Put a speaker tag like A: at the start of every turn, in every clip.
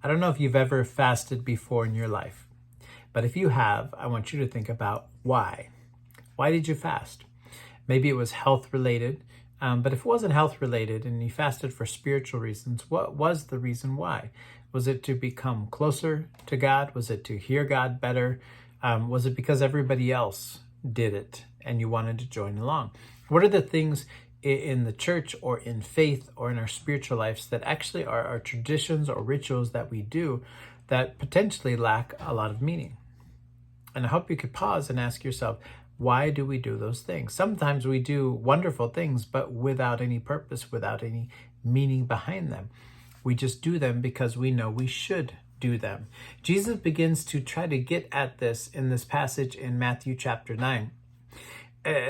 A: I don't know if you've ever fasted before in your life, but if you have, I want you to think about why. Why did you fast? Maybe it was health related, but if it wasn't health related and you fasted for spiritual reasons, what was the reason why? Was it to become closer to God? Was it to hear God better? Was it because everybody else did it and you wanted to join along? What are the things in the church or in faith or in our spiritual lives that actually are our traditions or rituals that we do that potentially lack a lot of meaning? And I hope you could pause and ask yourself, why do we do those things? Sometimes we do wonderful things, but without any purpose, without any meaning behind them. We just do them because we know we should do them. Jesus begins to try to get at this in this passage in Matthew chapter 9.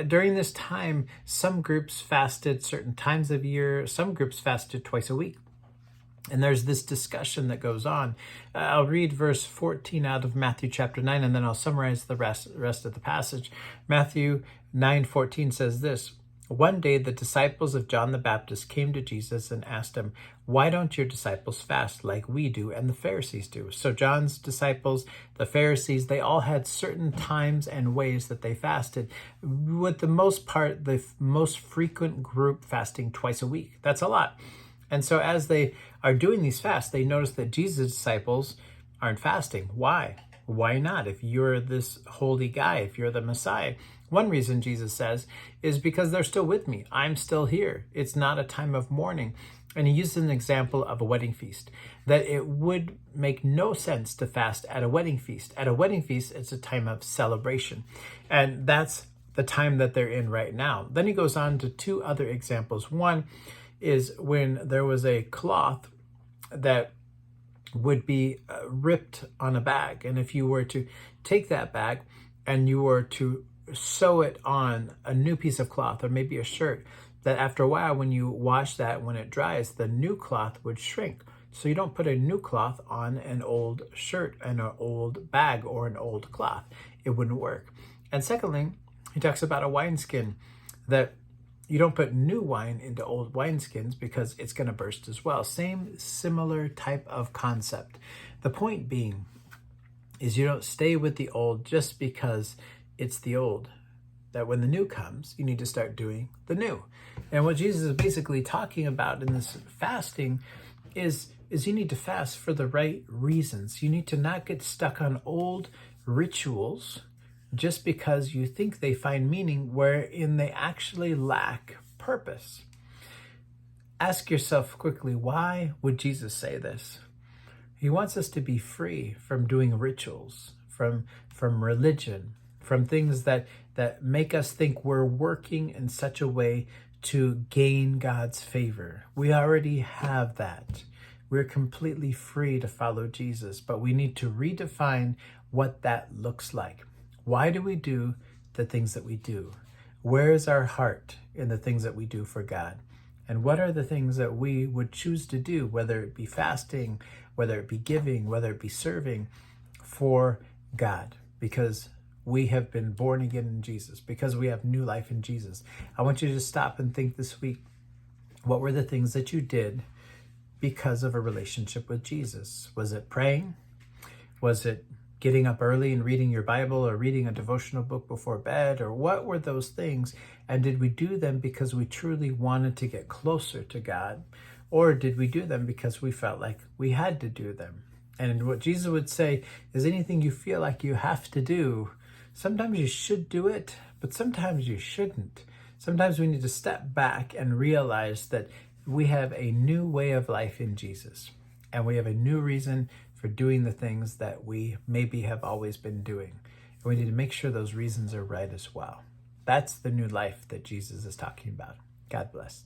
A: During this time, some groups fasted certain times of year, some groups fasted twice a week. And there's this discussion that goes on. I'll read verse 14 out of Matthew chapter 9, and then I'll summarize the rest of the passage. Matthew 9:14 says this: One day the disciples of John the Baptist came to Jesus and asked him, "Why don't your disciples fast like we do and the Pharisees do?" So John's disciples, the Pharisees, they all had certain times and ways that they fasted. With the most part, the most frequent group fasting twice a week. That's a lot. And so as they are doing these fasts, they notice that Jesus' disciples aren't fasting. Why? Why not? If you're this holy guy, if you're the Messiah. One reason Jesus says is because they're still with me. I'm still here. It's not a time of mourning. And he uses an example of a wedding feast, that it would make no sense to fast at a wedding feast. At a wedding feast, it's a time of celebration. And that's the time that they're in right now. Then he goes on to two other examples. One is when there was a cloth that would be ripped on a bag. And if you were to take that bag and you were to sew it on a new piece of cloth or maybe a shirt, that after a while when you wash that, when it dries, the new cloth would shrink. So you don't put a new cloth on an old shirt and an old bag or an old cloth. It wouldn't work. And secondly, he talks about a wineskin, that you don't put new wine into old wineskins because it's going to burst as well. Same similar type of concept. The point being is you don't stay with the old just because it's the old. That when the new comes, you need to start doing the new. And what Jesus is basically talking about in this fasting is you need to fast for the right reasons. You need to not get stuck on old rituals just because you think they find meaning wherein they actually lack purpose. Ask yourself quickly, why would Jesus say this? He wants us to be free from doing rituals, from religion, from things that make us think we're working in such a way to gain God's favor. We already have that. We're completely free to follow Jesus, but we need to redefine what that looks like. Why do we do the things that we do? Where is our heart in the things that we do for God? And what are the things that we would choose to do, whether it be fasting, whether it be giving, whether it be serving for God? Because we have been born again in Jesus, because we have new life in Jesus. I want you to stop and think this week, what were the things that you did because of a relationship with Jesus? Was it praying? Was it getting up early and reading your Bible or reading a devotional book before bed? Or what were those things? And did we do them because we truly wanted to get closer to God? Or did we do them because we felt like we had to do them? And what Jesus would say is anything you feel like you have to do, sometimes you should do it, but sometimes you shouldn't. Sometimes we need to step back and realize that we have a new way of life in Jesus. And we have a new reason for doing the things that we maybe have always been doing. And we need to make sure those reasons are right as well. That's the new life that Jesus is talking about. God bless.